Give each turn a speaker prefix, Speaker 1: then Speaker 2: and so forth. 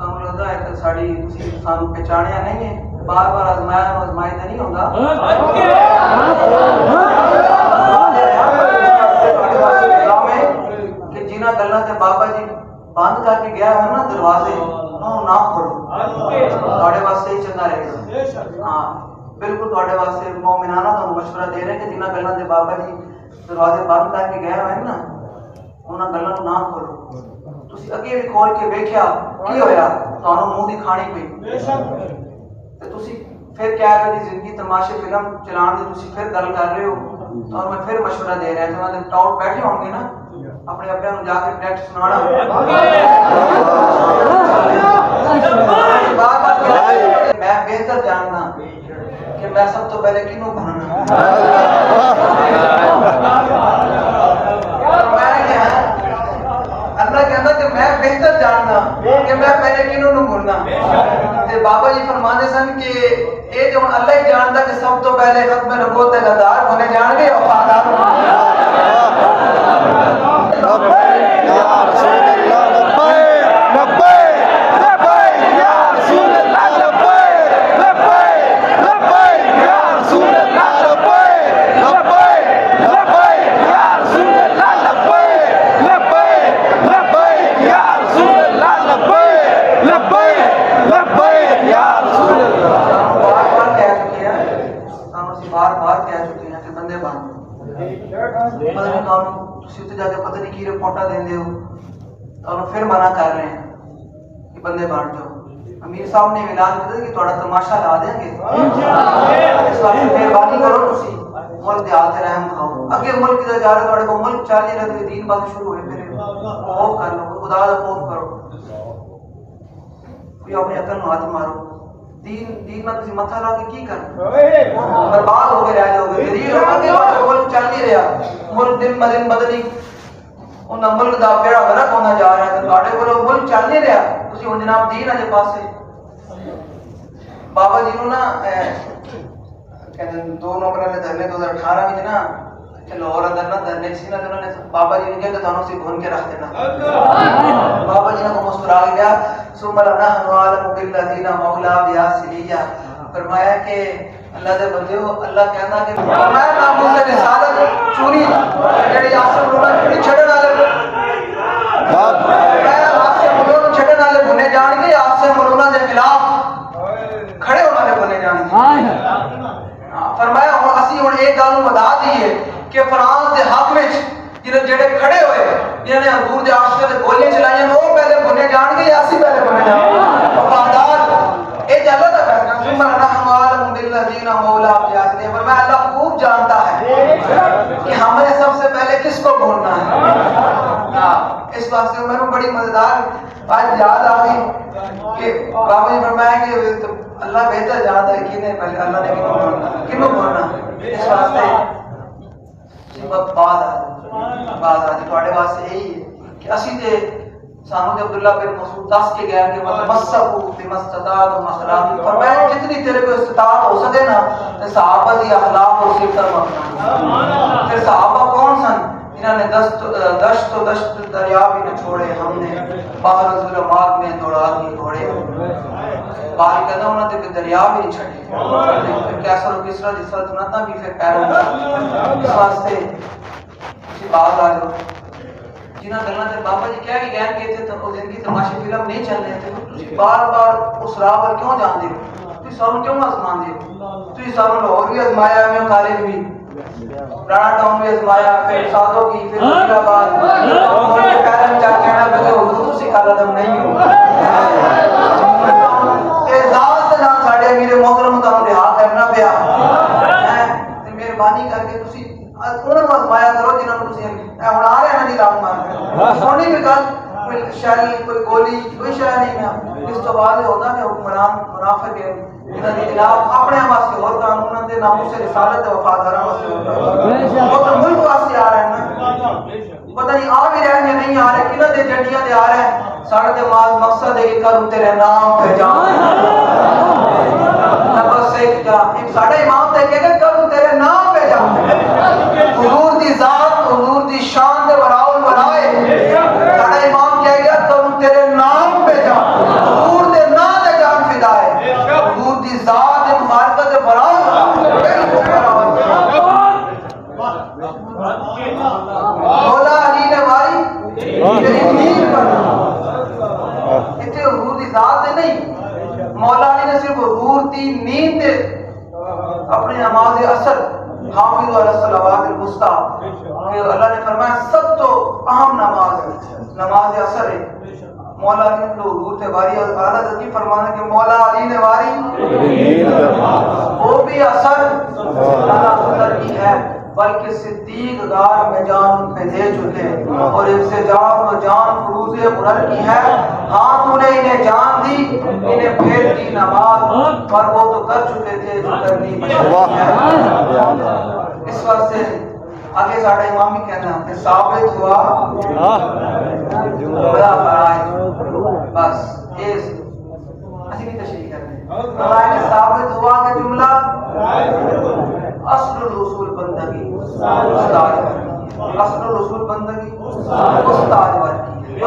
Speaker 1: ਤੁਹਾਨੂੰ ਲੱਗਦਾ ਹੈ ਕਿ ਸਾਡੀ ਤੁਸੀਂ ਸਾਨੂੰ ਪਛਾਣਿਆ ਨਹੀਂ ਹੈ ਬਾਰ-ਬਾਰ ਅਜ਼ਮਾਇਦਾ ਨਹੀਂ ਹੁੰਦਾ ਕਿ ਜਿਨ੍ਹਾਂ ਗੱਲਾਂ ਤੇ ਬਾਬਾ ਜੀ ਬੰਦ ਕਰਕੇ ਗਿਆ ਹੈ ਨਾ ਦਰਵਾਜ਼ੇ ਉਹ ਨਾ ਖੋਲੋ ਤੁਹਾਡੇ ਵਾਸਤੇ ਹੀ ਚੰਗਾ ਰਹੇਗਾ ਹਾਂ ਬਿਲਕੁਲ ਤੁਹਾਡੇ ਵਾਸਤੇ ਮੂਮਿਨਾਨਾ ਤੁਹਾਨੂੰ ਮਸ਼ਵਰਾ ਦੇ ਰਹੇ ਕਿ ਜਿਨ੍ਹਾਂ ਗੱਲਾਂ ਦੇ ਬਾਬਾ ਜੀ ਦਰਵਾਜ਼ੇ ਬੰਦ ਕਰਕੇ ਗਏ ਹੋਏ ਨਾ ਉਹਨਾਂ ਗੱਲਾਂ ਨੂੰ ਨਾ ਖੋਲੋ ਤੁਸੀਂ ਅੱਗੇ ਵੀ ਖੋਲ ਕੇ ਵੇਖਿਆ ਕੀ ਹੋਇਆ ਤੁਹਾਨੂੰ ਮੂੰਹ ਦੀ ਖਾਣੀ ਪਈ ਤੇ ਤੁਸੀਂ ਫਿਰ ਕਹਿ ਰਹੇ ਹੋ ਜ਼ਿੰਦਗੀ ਤਮਾਸ਼ੇ ਫਿਲਮ ਚਲਾਉਣ ਦੀ ਤੁਸੀਂ ਫਿਰ ਗੱਲ ਕਰ ਰਹੇ ਹੋ ਤੁਹਾਨੂੰ ਮੈਂ ਫਿਰ ਮਸ਼ਵਰਾ ਦੇ ਰਿਹਾ ਉਹਨਾਂ ਦੇ ਟਾਊਟ ਬੈਠੇ ਹੋਣਗੇ ਨਾ ਆਪਣੇ ਅੱਬਿਆਂ ਨੂੰ ਜਾ ਕੇ ਡਾਇਰੈਕਟ ਸੁਣਾਉਣਾ ਮੈਂ ਬਿਹਤਰ ਜਾਣਦਾ ਕਿ ਮੈਂ ਸਭ ਤੋਂ ਪਹਿਲੇ ਕਿਹਨੂੰ ਭੁੰਨਣਾ اللہ کہتا کہ میں بہتر جاننا کہ میں پہلے کنوں نوں بھولنا تے بابا جی فرماندے سن کہ اے جو اللہ ہی جانتا کہ سب تو پہلے ختم نبوت دے غدار ہونے جان گے وفادار لبیک یا رسول اللہ لبیک لبیک یا رسول اللہ لبیک لبیک یا رسول اللہ لبیک لبیک یا رسول اللہ بار بار کہہ چکے ہیں کہ بندے بن پتہ نہیں کون تسی تے جا کے پتہ نہیں کی رپورٹاں دیندے ہو اور پھر منع کر رہے ہیں کہ بندے بن جاؤ امیر صاحب نے اعلان کیا کہ تھوڑا تماشا لا دیں گے اس واسطے مہربانی کرو تسی ملک دے ہاتھ رحم کھاؤ اگے ملک کدھر جا رہے تھوڑے کو ملک چل نہیں رہے دین بات شروع ہوئے پھر خوف کر لو خدا دا خوف کرو کوئی اپنی عقل نو ہاتھ مارو دین میں تسی متھا لا کے کی کرنا برباد ہو کے رہ جاؤ گے دین اگے ملک چل نہیں رہا ملک دن بدن بدلی انہاں ملک دا بیڑا غرق ہونا جا رہا ہے تواڈے کولوں ملک چل نہیں رہا تسی ہن جناب دین دے پاسے بابا جی نو نا کہندے 2 نومبر نے دھرنے 2018 وچ نا لاہور اندر نا دھرنے سی نا انہوں نے بابا جی نے کہا کہ تانوں سی بھون کے رکھ دینا بابا جی نے کو مسکرا گیا ثم لنحن عالم بالذین مولا بیا سلیہ فرمایا کہ اللہ دے بندے ہو اللہ کہندا کہ میں ناموس رسالت چوری جڑی آسم رونا چھڑن والے میں آپ سے ملون چھڑن والے بنے جان گے آپ سے ملون دے خلاف کھڑے ہونے والے بنے جان گے فرمایا ہن اسی ہن ایک گل نوں بتا دئیے کہ فرانس دے حق وچ جڑے کھڑے ہوئے جنہاں نے حضور دے عاشق تے گولیاں چلائیاں وہ پہلے بنے جان گے یا اسی پہلے بنے جان گے وفادار اے اللہ دا فیصلہ ثم نحن عالم بالذین مولا بیاسنے پر میں اللہ خوب جانتا ہے کہ ہم نے سب سے پہلے کس کو ڈھونڈنا ہے اس واسطے میں بڑی مزیدار آج یاد آ گئی کہ بابا جی فرمایا کہ اللہ بہتر جانتا ہے کہ پہلے اللہ نے کنوں ڈھونڈنا اس واسطے بعد آج تھوڑے واسطے یہی ہے کہ اسی تے سانو تے عبداللہ بن مسعود دس کے گیا کہ متمسکو بمستطاعت مخلاق فرمایا جتنی تیرے کو استطاعت ہو سکے نا تے صحابہ دی اخلاق اور سیرت مکنا پھر صحابہ کون سن جنہوں نے دشت و دشت دریا بھی نہ چھوڑے ہم نے باہر ظلمات میں دوڑا دی گھوڑے باہر کہتا انہوں نے دریا بھی نہیں چھڑے پھر کیسر و کسرا دی سلطنتاں بھی پھر پیروں میں اس واسطے اسی بات آ جاؤ جنہاں گلاں تے بابا جی کہہ کے گئے کہ تے زندگی تماشے فلم نہیں چل رہے تھے تسی بار بار اس راہ پر کیوں جاندے ہو تسی سانوں کیوں آزماندے ہو تسی سانوں لاہور بھی آزمایا میں کالج بھی رانا ٹاؤن بھی آزمایا پھر سادوں کی پھر وزیر آباد اور کے پیرن چاہ کہنا کہ حضور تسی کالا دم نہیں ہو اعزاز دے نال ساڈے امیر محترم تانوں رہا کرنا پیا تے مہربانی کر کے تسی انہوں نے آزمایا کرو جنہوں نے تسی ہن آ رہے ہیں نہیں رام مار سونی بھی گل کوئی شیل کوئی گولی کوئی شے نہیں ہے اس تو بعد ہوتا کہ حکمران منافق ہے انہاں دے خلاف اپنے واسطے اور قانون دے ناموس رسالت تے وفاداراں واسطے ہوتا وہ تو ملک واسطے آ رہے ہیں نا پتہ نہیں آ بھی رہے ہیں نہیں آ رہے کنہ دے جنڈیاں تے آ رہے ہیں ساڈے تے مقصد ہے کہ کروں تیرے نام پہ جان بس ایک جا ایک ساڈے امام تے کہ کروں تیرے نام پہ جان حضور دی ذات حضور دی شان دے وراء الورائے ساڈے تو دور تھی نیند اپنی نماز اثر حافظ علی الصلوات الوسطی کہ اللہ نے فرمایا سب تو اہم نماز ہے نماز اثر ہے مولا علی تو دور تھے واری اعلیٰ حضرت فرمانا کہ مولا علی نے واری وہ بھی اثر اللہ خطر کی ہے بلکہ صدیق غار میں جان پہ دے چکے اور حفظ جان و جان فروز مرر کی ہے ہاں تو نے انہیں جان دی انہیں پھیر دی نماز پر وہ تو کر چکے تھے جو کرنی مشکل ہے اس وقت سے آگے ساڑھا امام بھی کہنا کہ ثابت ہوا جملہ فرائض بس اس اسی کی تشریح کرتے ہیں فرائض ثابت ہوا کہ جملہ اصل الرسول بندگی استاد اصل الرسول بندگی استاد ورکی